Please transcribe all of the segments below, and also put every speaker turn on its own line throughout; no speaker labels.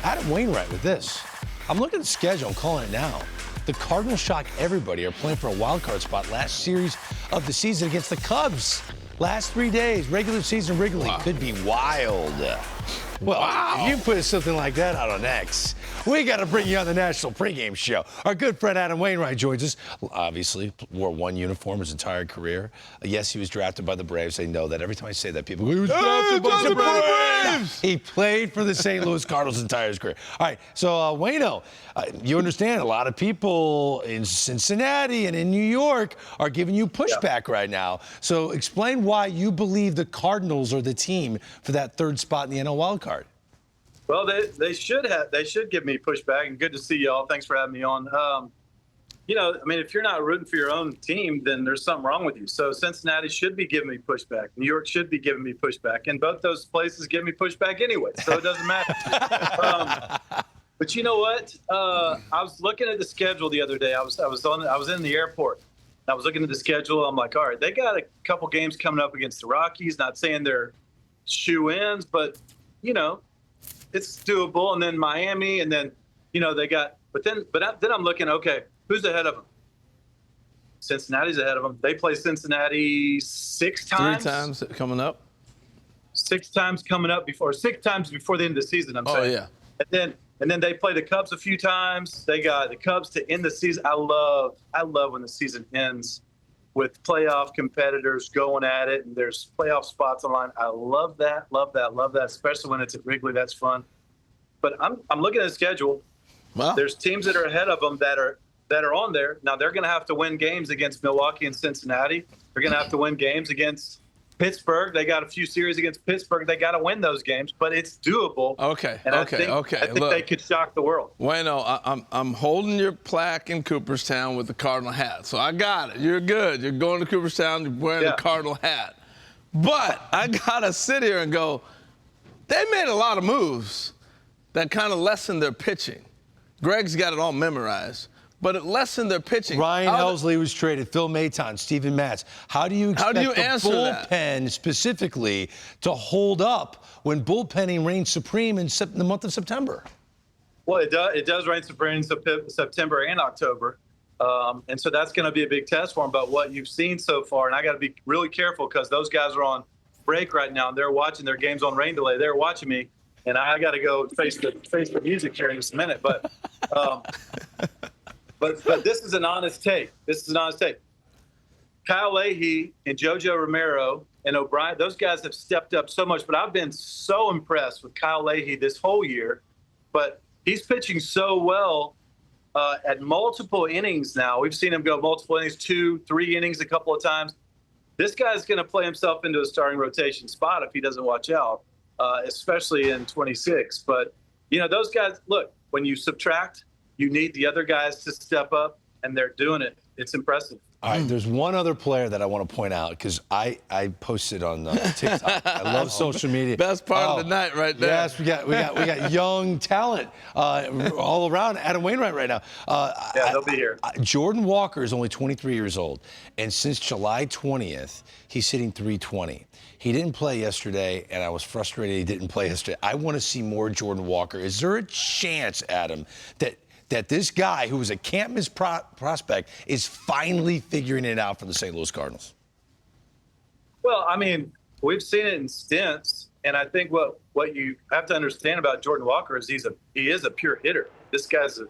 Adam Wainwright with this. I'm looking at the schedule. I'm calling it now. The Cardinals shock everybody. Are playing for a wild card spot last series of the season against the Cubs. Last 3 days, regular season Wrigley could be wild. Well, if you put something like that out on X, we got to bring you on the National Pregame Show. Our good friend Adam Wainwright joins us. Obviously, wore one uniform his entire career. Yes, he was drafted by the Braves. They know that. Every time I say that, people go, he was drafted by the Braves. He played for the St. Louis Cardinals his entire career. All right, so Waino, you understand a lot of people in Cincinnati and in New York are giving you pushback right now. So explain why you believe the Cardinals are the team for that third spot in the NL wildcard.
Well, they should give me pushback, and good to see y'all. Thanks for having me on. If you're not rooting for your own team, then there's something wrong with you. So Cincinnati should be giving me pushback. New York should be giving me pushback, and both those places give me pushback anyway. So it doesn't matter. But you know what? I was looking at the schedule the other day. I was in the airport. I was looking at the schedule. I'm like, all right, they got a couple games coming up against the Rockies. Not saying they're shoe-ins, but it's doable. And then Miami, and then they got. But then I'm looking. Okay, who's ahead of them? Cincinnati's ahead of them. They play Cincinnati 6 times.
3 times coming up.
6 times coming up before 6 times before the end of the season. I'm saying.
Yeah.
And then they play the Cubs a few times. They got the Cubs to end the season. I love when the season ends with playoff competitors going at it, and there's playoff spots on line. I love that, especially when it's at Wrigley. That's fun. But I'm looking at the schedule.
Wow.
There's teams that are ahead of them that are on there. Now they're going to have to win games against Milwaukee and Cincinnati. They're going to have to win games against Pittsburgh. They got a few series against Pittsburgh. They got to win those games, but it's doable.
Okay.
I think
Look,
they could shock the world.
Bueno, I'm holding your plaque in Cooperstown with the Cardinal hat, so I got it. You're good. You're going to Cooperstown. You're wearing the Cardinal hat. But I gotta sit here and go, they made a lot of moves that kind of lessened their pitching. Greg's got it all memorized. But it lessened their pitching.
Ryan Helsley was traded. Phil Maton, Steven Matz. How do you expect the bullpen specifically to hold up when bullpenning reigns supreme in the month of September?
Well, it does reign supreme in September and October. And so that's going to be a big test for them. But what you've seen so far, and I got to be really careful because those guys are on break right now. And they're watching their games on rain delay. They're watching me. And I got to go face the music here in just a minute. But But this is an honest take. Kyle Leahy and JoJo Romero and O'Brien, those guys have stepped up so much. But I've been so impressed with Kyle Leahy this whole year. But he's pitching so well at multiple innings now. We've seen him go multiple innings, 2, 3 innings a couple of times. This guy's going to play himself into a starting rotation spot if he doesn't watch out, especially in 26. But, those guys, look, when you subtract, you need the other guys to step up, and they're doing it. It's impressive.
All right, there's one other player that I want to point out because I posted on TikTok. I love social media.
Best part of the night right there.
Yes, we got young talent all around. Adam Wainwright right now.
They'll be here.
Jordan Walker is only 23 years old, and since July 20th, he's hitting .320. He didn't play yesterday, and I was frustrated he didn't play yesterday. I want to see more Jordan Walker. Is there a chance, Adam, that this guy, who was a can't-miss prospect, is finally figuring it out for the St. Louis Cardinals?
Well, we've seen it in stints, and I think what you have to understand about Jordan Walker is he is a pure hitter. This guy's a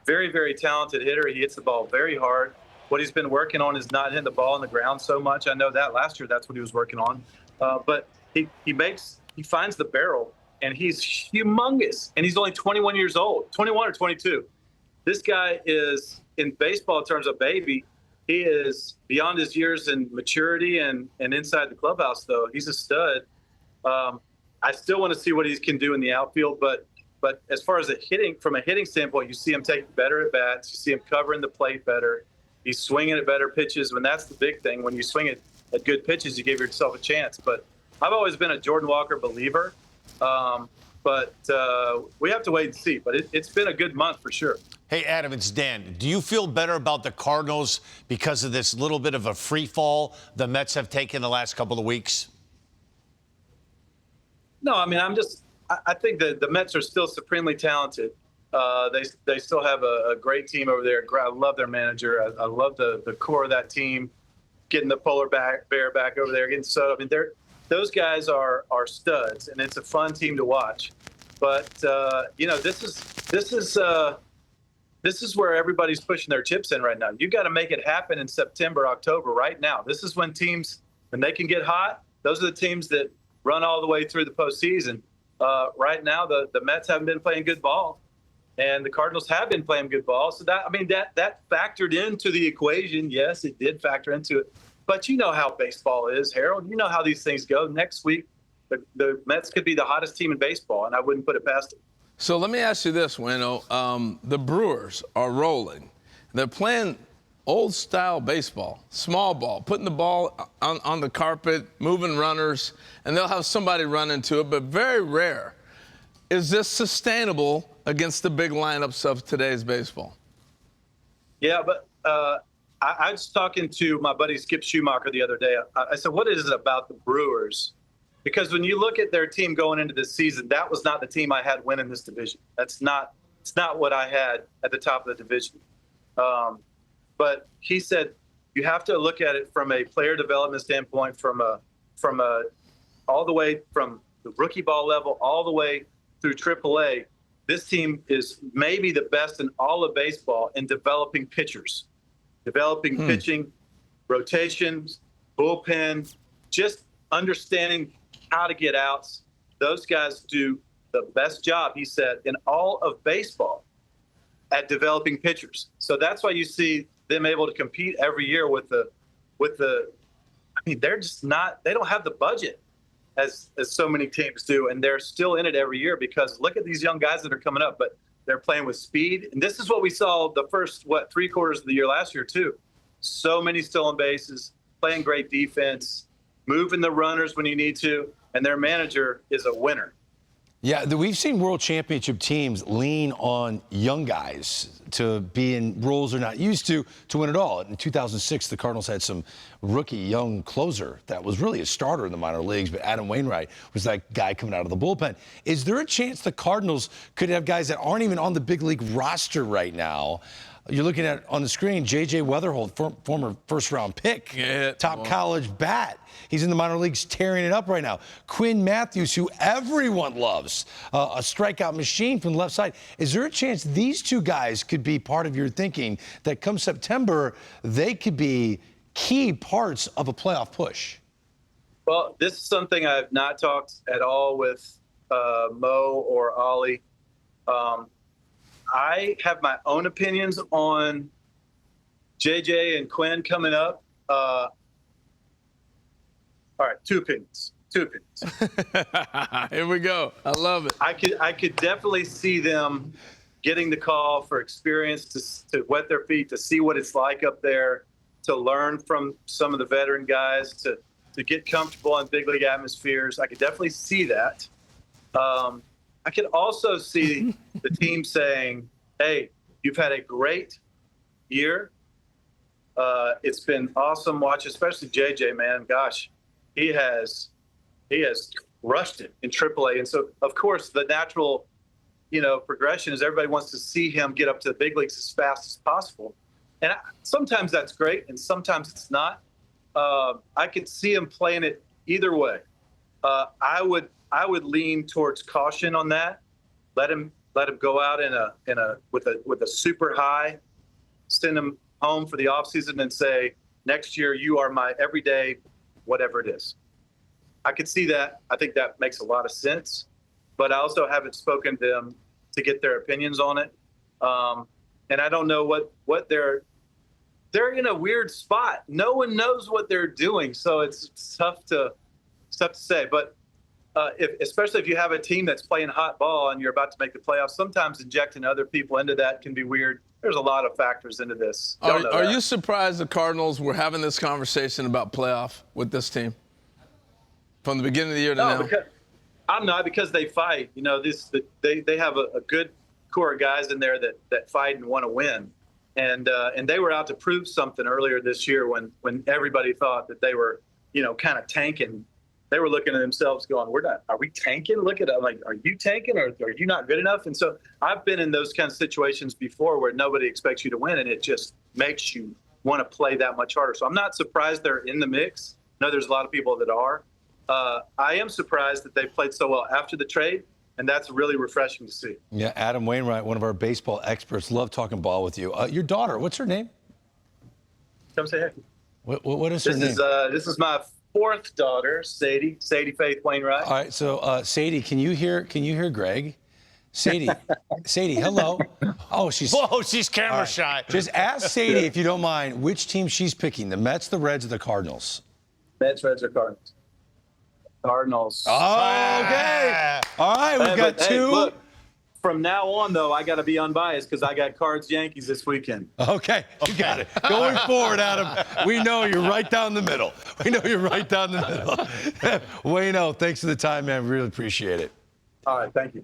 very, very talented hitter. He hits the ball very hard. What he's been working on is not hitting the ball on the ground so much. I know that last year that's what he was working on. But he finds the barrel, and he's humongous, and he's only 21 years old, 21 or 22. This guy is, in baseball terms, a baby. He is beyond his years in maturity and inside the clubhouse, though. He's a stud. I still want to see what he can do in the outfield, but as far as from a hitting standpoint, you see him taking better at bats. You see him covering the plate better. He's swinging at better pitches. And that's the big thing. When you swing at good pitches, you give yourself a chance. But I've always been a Jordan Walker believer. But we have to wait and see. But it's been a good month for sure.
Hey, Adam, it's Dan. Do you feel better about the Cardinals because of this little bit of a free fall the Mets have taken the last couple of weeks?
No, I'm just I think that the Mets are still supremely talented. They still have a great team over there. I love their manager. I love the core of that team. Getting the polar bear back over there, getting Soto. I mean, those guys are studs, and it's a fun team to watch. But this is where everybody's pushing their chips in right now. You got to make it happen in September, October, right now. This is when they can get hot. Those are the teams that run all the way through the postseason. Right now, the Mets haven't been playing good ball, and the Cardinals have been playing good ball. So that factored into the equation. Yes, it did factor into it. But you know how baseball is, Harold. You know how these things go. Next week, the Mets could be the hottest team in baseball, and I wouldn't put it past them.
So let me ask you this, Wayno. The Brewers are rolling. They're playing old-style baseball, small ball, putting the ball on the carpet, moving runners, and they'll have somebody run into it, but very rare. Is this sustainable against the big lineups of today's baseball?
Yeah, but I was talking to my buddy Skip Schumacher the other day. I said, what is it about the Brewers? Because when you look at their team going into this season, that was not the team I had winning this division. It's not what I had at the top of the division. But he said you have to look at it from a player development standpoint, from all the way from the rookie ball level all the way through AAA. This team is maybe the best in all of baseball in developing pitchers, pitching, rotations, bullpen, just understanding how to get outs. Those guys do the best job, he said, in all of baseball at developing pitchers. So that's why you see them able to compete every year with the I mean, they're just not, they don't have the budget as so many teams do, and they're still in it every year because look at these young guys that are coming up, but they're playing with speed. And this is what we saw the first, 3 quarters of the year last year too. So many stolen bases, playing great defense, moving the runners when you need to, and their manager is a winner.
Yeah, we've seen world championship teams lean on young guys to be in roles they're not used to win it all. In 2006, the Cardinals had some rookie young closer that was really a starter in the minor leagues, but Adam Wainwright was that guy coming out of the bullpen. Is there a chance the Cardinals could have guys that aren't even on the big league roster right now? You're looking at on the screen, J.J. Weatherholt, former first-round pick, top college bat. He's in the minor leagues tearing it up right now. Quinn Matthews, who everyone loves, a strikeout machine from the left side. Is there a chance these two guys could be part of your thinking that come September, they could be key parts of a playoff push?
Well, this is something I've not talked at all with Mo or Ollie. I have my own opinions on JJ and Quinn coming up. All right, two opinions.
Here we go. I love it.
I could definitely see them getting the call for experience to wet their feet, to see what it's like up there, to learn from some of the veteran guys, to get comfortable in big league atmospheres. I could definitely see that. I could also see the team saying, hey, you've had a great year. It's been awesome watching, especially JJ, man. Gosh, he has rushed it in AAA. And so, of course, the natural, progression is everybody wants to see him get up to the big leagues as fast as possible. And sometimes that's great, and sometimes it's not. I could see him playing it either way. I would lean towards caution on that. Let him go out with a super high, send him home for the offseason and say, next year you are my everyday, whatever it is. I could see that. I think that makes a lot of sense. But I also haven't spoken to them to get their opinions on it. And I don't know what they're in a weird spot. No one knows what they're doing, so it's tough to say. But especially if you have a team that's playing hot ball and you're about to make the playoffs, sometimes injecting other people into that can be weird. There's a lot of factors into this.
Are you surprised the Cardinals were having this conversation about playoff with this team from the beginning of the year to now?
I'm not, because they fight. They have a good core of guys in there that fight and want to win. And they were out to prove something earlier this year when everybody thought that they were, kind of tanking. they were looking at themselves going, are we tanking? Look at it. I'm like, are you tanking or are you not good enough? And so I've been in those kinds of situations before where nobody expects you to win, and it just makes you want to play that much harder. So I'm not surprised they're in the mix. I know there's a lot of people that are. I am surprised that they played so well after the trade, and that's really refreshing to see.
Yeah, Adam Wainwright, one of our baseball experts. Love talking ball with you. Your daughter, what's her name?
Come say hey.
What is her name?
This is my fourth daughter, Sadie Faith Wainwright.
All right, so Sadie, can you hear Greg? Sadie, hello. Oh,
she's camera shy.
Just ask Sadie, if you don't mind, which team she's picking, the Mets, the Reds, or the Cardinals?
Mets, Reds, or Cardinals? Cardinals.
Oh, okay. All right, we've got two.
Hey, look, from now on, though, I got to be unbiased because I got Cards Yankees this weekend.
Okay, you got it. Going forward, Adam, we know you're right down the middle. Wayno, thanks for the time, man. Really appreciate it.
All right, thank you.